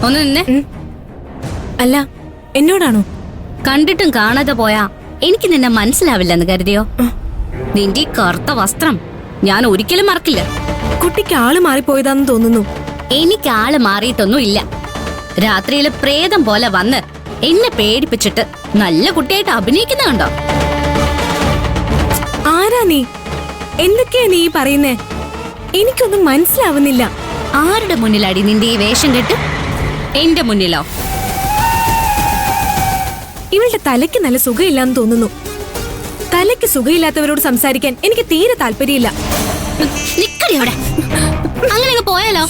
ഒന്ന് നിന്നെ. അല്ല, എന്നോടാണോ? കണ്ടിട്ടും കാണാതെ പോയാ എനിക്ക് നിന്നെ മനസ്സിലാവില്ലെന്ന് കരുതിയോ? നിന്റെ ഈ കറുത്ത വസ്ത്രം ഞാൻ ഒരിക്കലും മറക്കില്ല. കുട്ടിക്ക് ആള് മാറിപ്പോയതാന്ന് തോന്നുന്നു. എനിക്ക് ആള് മാറിയിട്ടൊന്നും ഇല്ല. രാത്രിയില് പ്രേതം പോലെ വന്ന് എന്നെ പേടിപ്പിച്ചിട്ട് നല്ല കുട്ടിയായിട്ട് അഭിനയിക്കുന്ന കണ്ടോ? ആരാ നീ? എന്തൊക്കെയാ നീ പറയുന്നേ? എനിക്കൊന്നും മനസ്സിലാവുന്നില്ല. ആരുടെ മുന്നിലാടി നിന്റെ ഈ വേഷം കെട്ട്? എന്റെ മുന്നിലോ? ഇവളുടെ തലയ്ക്ക് നല്ല സുഖമില്ലാന്ന് തോന്നുന്നു. തലയ്ക്ക് സുഖമില്ലാത്തവരോട് സംസാരിക്കാൻ എനിക്ക് തീരെ താല്പര്യമില്ല. നിക്കടി അവിടെ. അങ്ങനെ പോയാലോ?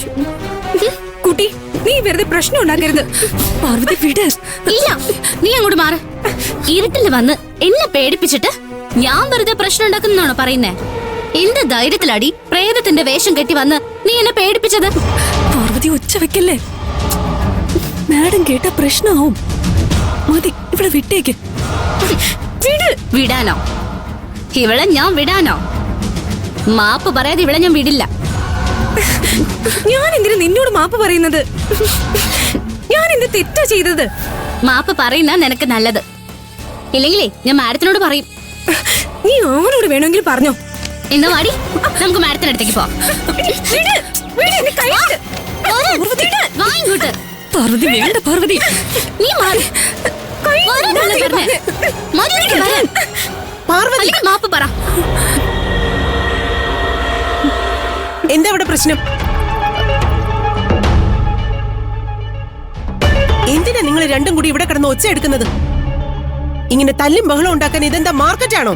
കുട്ടി, നീ വെറുതെ പ്രശ്നം ഉണ്ടാക്കരുത്. പാർവതി വിട്. ഇല്ല, നീ അങ്ങോട്ട് മാറ്. ഇരുട്ടില് വന്ന് എന്നെ പേടിപ്പിച്ചിട്ട് ഞാൻ വെറുതെ പ്രശ്നം ഉണ്ടാക്കുന്നതാണോ പറയുന്നേ? എന്ത് ധൈര്യത്തിലാടി പ്രേതത്തിന്റെ വേഷം കെട്ടി വന്ന് നീ എന്നെ പേടിപ്പിച്ചത്? പാർവതി, ഒച്ച വെക്കല്ലേ. മാഡം കേട്ട പ്രശ്നമാവും. മതി, ഇവിടെ വിട്ടേക്ക്. വിടാനോ? ഇവളെ ഞാൻ വിടാനോ? മാപ്പ് പറയാതെ ഇവളെ ഞാൻ വിടില്ല. ഞാൻ എന്തിനു നിന്നോട് മാപ്പ് പറയുന്നത്? ഞാൻ എന്ത് തെറ്റാ ചെയ്തത്? മാപ്പ് പറയുന്ന നിനക്ക് നല്ലത്. ഇല്ലെങ്കിലേ ഞാൻ മാഡത്തിനോട് പറയും. നീ ആരോട് വേണമെങ്കിലും പറഞ്ഞോ. എന്നാ വാടി, നമുക്ക് മാഡത്തിനടുത്തേക്ക് പോവാം. പാർവതി, വേണ്ട പാർവതി. നീ മാറി. മാപ്പ് പറ. എന്താ ഇവിടെ പ്രശ്നം? എന്തിനാ നിങ്ങൾ രണ്ടും കൂടി ഇവിടെ കിടന്ന് ഒച്ച എടുക്കുന്നത്? ഇങ്ങനെ തല്ലും ബഹളം ഉണ്ടാക്കാൻ ഇതെന്താ മാർക്കറ്റാണോ?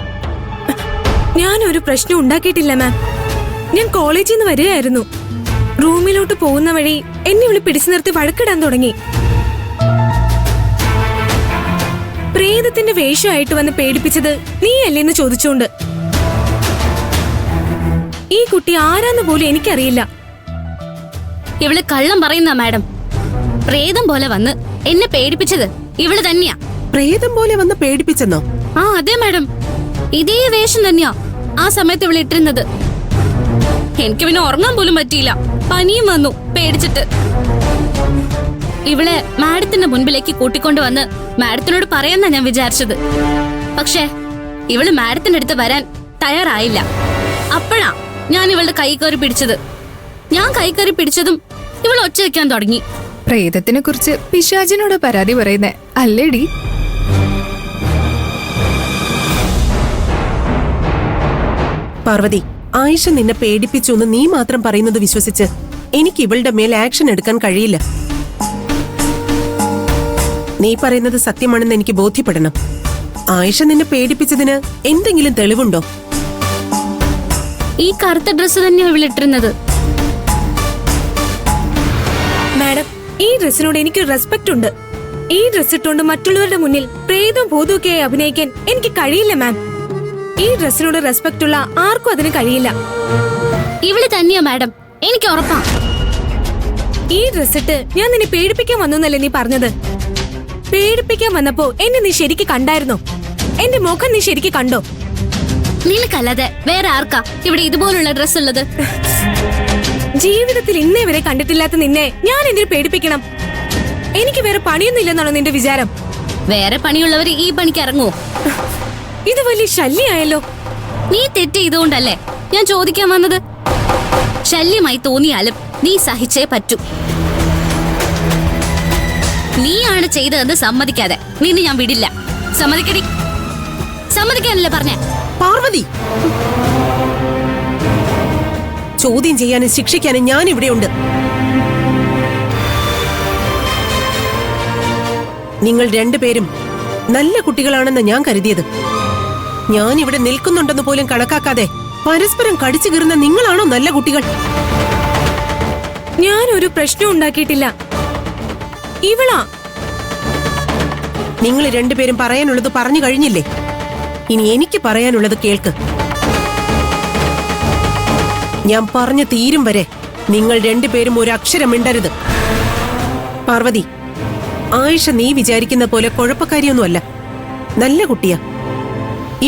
ഞാനൊരു പ്രശ്നം ഉണ്ടാക്കിയിട്ടില്ല മാം. ഞാൻ കോളേജിൽ നിന്ന് വരികയായിരുന്നു. റൂമിലോട്ട് പോകുന്ന വഴി എന്നെ വിളി പിടിച്ചു നിർത്തി വഴക്കിടാൻ തുടങ്ങി. പ്രേതത്തിന്റെ വേഷമായിട്ട് വന്ന് പേടിപ്പിച്ചത് നീയല്ലേന്ന് ചോദിച്ചോണ്ട്. ഈ കുട്ടി ആരാന്ന് പോലും എനിക്കറിയില്ല. ഇവള് കള്ളം പറയുന്ന മാഡം. പ്രേതം പോലെ വന്ന് എന്നെ പേടിപ്പിച്ചത് ഇവള് തന്നെയാ. പ്രേതം പോലെ വന്ന് പേടിപ്പിച്ചെന്നോ? ആ അതെ മാഡം, ഇതേ വേഷം തന്നെയാ ആ സമയത്ത് ഇവള് ഇട്ടിരുന്നത്. എനിക്ക് പിന്നെ ഉറങ്ങാൻ പോലും പറ്റിയില്ല. പനിയും വന്നു പേടിച്ചിട്ട്. ഇവളെ മാഡത്തിന്റെ മുൻപിലേക്ക് കൂട്ടിക്കൊണ്ടു വന്ന് മാഡത്തിനോട് പറയാന്നാ ഞാൻ വിചാരിച്ചത്. പക്ഷേ ഇവള് മാഡത്തിന്റെ അടുത്ത് വരാൻ തയ്യാറായില്ല. അപ്പോഴാ ഞാൻ ഇവളുടെ കൈ കയറി പിടിച്ചത്. ഞാൻ കൈ കയറി പിടിച്ചതും ഇവൾ ഒച്ച വെക്കാൻ തുടങ്ങി. പ്രേതത്തിനെ കുറിച്ച് പിശാചിനോട് പരാതി പറയുന്നേ അല്ലേടി? പാർവതി, ആയിഷ നിന്നെ പേടിപ്പിച്ചു എന്ന് നീ മാത്രം പറയുന്നത് വിശ്വസിച്ച് എനിക്ക് ഇവളുടെ മേൽ ആക്ഷൻ എടുക്കാൻ കഴിയില്ല. നീ പറയുന്നത് സത്യമാണെന്ന് എനിക്ക് ബോധ്യപ്പെടണം. ആയിഷ നിന്നെ പേടിപ്പിച്ചതിന് എന്തെങ്കിലും തെളിവുണ്ടോ? ഈ കറുത്ത ഡ്രസ്സ് തന്നെയാ ഇവളിട്ടിരുന്നത്. മാഡം, ഈ ഡ്രസ്സിനോട് എനിക്കൊരു റെസ്പെക്ട് ഉണ്ട്. ഈ ഡ്രസ് ഇട്ടുകൊണ്ട് മറ്റുള്ളവരുടെ മുന്നിൽ പ്രേതവും ഭൂതമൊക്കെയായി അഭിനയിക്കാൻ എനിക്ക് കഴിയില്ല മാം. ഈ ഡ്രസ്സിനോട് റെസ്പെക്ട് ഉള്ള ആർക്കും അതിന് കഴിയില്ല. ഇവള് തന്നെയാ മാഡം, എനിക്ക് ഉറപ്പാ. ഈ ഡ്രസ് ഇട്ട് ഞാൻ നിന്നെ പേടിപ്പിക്കാൻ വന്നല്ലേ നീ പറഞ്ഞത്? പേടിപ്പിക്കാൻ വന്നപ്പോ എന്നെ നീ ശരിക്ക് കണ്ടായിരുന്നോ? എന്റെ മുഖം നീ ശരിക്ക് കണ്ടോ? നിനക്കല്ലാതെ വേറെ ആർക്കാ ഇവിടെ ഇതുപോലുള്ള ഡ്രസ് ഉള്ളത്? ജീവിതത്തിൽ ഇന്നേ വരെ കണ്ടിട്ടില്ലാത്ത നിന്നെ ഞാൻ എന്തിനു പേടിപ്പിക്കണം? എനിക്ക് വേറെ പണിയൊന്നും ഇല്ലെന്നാണോ നിന്റെ വിചാരം? വേറെ പണിയുള്ളവര് ഈ പണിക്ക് ഇറങ്ങുവോ? ഇത് വലിയ ശല്യായല്ലോ. നീ തെറ്റ് ചെയ്തുകൊണ്ടല്ലേ ഞാൻ ചോദിക്കാൻ വന്നത്. ശല്യമായി തോന്നിയാലും നീ സഹിച്ചേ പറ്റൂ. നീയാണ് ചെയ്തതെന്ന് സമ്മതിക്കാതെ നിന്നെ ഞാൻ വിടില്ല. സമ്മതിക്കടി. സമ്മതിക്കാനല്ലേ പറഞ്ഞേ? പാർവതി, ചോദ്യം ചെയ്യാനും ശിക്ഷിക്കാനും ഞാൻ ഇവിടെയുണ്ട്. നിങ്ങൾ രണ്ടുപേരും നല്ല കുട്ടികളാണെന്ന് ഞാൻ കരുതിയത്. ഞാൻ ഇവിടെ നിൽക്കുന്നുണ്ടെന്ന് പോലും കണക്കാക്കാതെ പരസ്പരം കടിച്ചു കീറുന്ന നിങ്ങളാണോ നല്ല കുട്ടികൾ? ഞാനൊരു പ്രശ്നം ഉണ്ടാക്കിയിട്ടില്ല. ഇവളാ. നിങ്ങൾ രണ്ടുപേരും പറയാനുള്ളത് പറഞ്ഞു കഴിഞ്ഞില്ലേ? ഇനി എനിക്ക് പറയാനുള്ളത് കേൾക്ക്. ഞാൻ പറഞ്ഞു തീരും വരെ നിങ്ങൾ രണ്ടുപേരും ഒരു അക്ഷരം മിണ്ടരുത്. പാർവതി, ആയിഷ നീ വിചാരിക്കുന്ന പോലെ കുഴപ്പക്കാരിയൊന്നുമല്ല. നല്ല കുട്ടിയാ.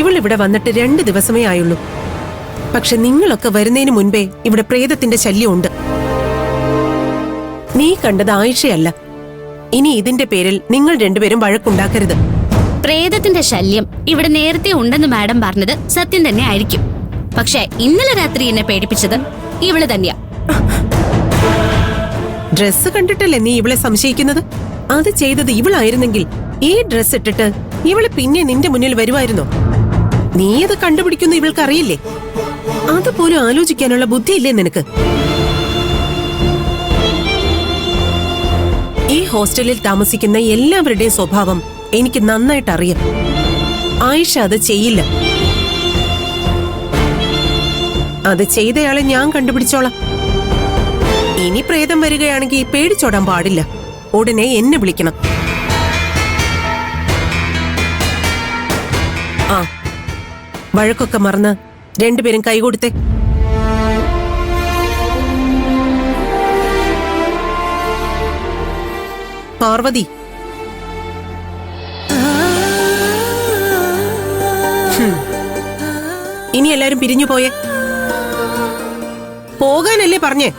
ഇവൾ ഇവിടെ വന്നിട്ട് 2 ദിവസമേ ആയുള്ളൂ. പക്ഷെ നിങ്ങളൊക്കെ വരുന്നതിന് മുൻപേ ഇവിടെ പ്രേതത്തിന്റെ ശല്യമുണ്ട്. നീ കണ്ടത് ആയിഷയല്ല, ഇനി ഇതിന്റെ പേരിൽ നിങ്ങൾ രണ്ടുപേരും വഴക്കുണ്ടാക്കരുത്. പ്രേതത്തിന്റെ ശല്യം ഇവിടെ നേരത്തെ ഉണ്ടെന്ന് മാഡം പറഞ്ഞത് സത്യം തന്നെ ആയിരിക്കും. പക്ഷെ ഇന്നലെ രാത്രി എന്നെ പേടിപ്പിച്ചത് ഇവള് തന്നെയാ. ഡ്രസ്സ് കണ്ടിട്ടല്ലേ നീ ഇവളെ സംശയിക്കുന്നത്? അത് ചെയ്തത് ഇവളായിരുന്നെങ്കിൽ ഈ ഡ്രസ് ഇട്ടിട്ട് ഇവള് പിന്നെ നിന്റെ മുന്നിൽ വരുമായിരുന്നോ? നീ അത് കണ്ടുപിടിക്കുന്ന ഇവൾക്ക് അറിയില്ലേ? അതുപോലും ആലോചിക്കാനുള്ള ബുദ്ധിയില്ലേ നിനക്ക്? ഈ ഹോസ്റ്റലിൽ താമസിക്കുന്ന എല്ലാവരുടെയും സ്വഭാവം എനിക്ക് നന്നായിട്ട് അറിയാം. ആയിഷ അത് ചെയ്യില്ല. അത് ചെയ്തയാളെ ഞാൻ കണ്ടുപിടിച്ചോളാം. ഇനി പ്രേതം വരികയാണെങ്കിൽ പേടിച്ചോടാൻ പാടില്ല. ഉടനെ എന്നെ വിളിക്കണം. ആ, വഴക്കൊക്കെ മറന്ന് രണ്ടുപേരും കൈകൊടുത്തേ. പാർവതി, ഇനി എല്ലാരും പിരിഞ്ഞു പോയേ. പോകാനല്ലേ പറഞ്ഞേ?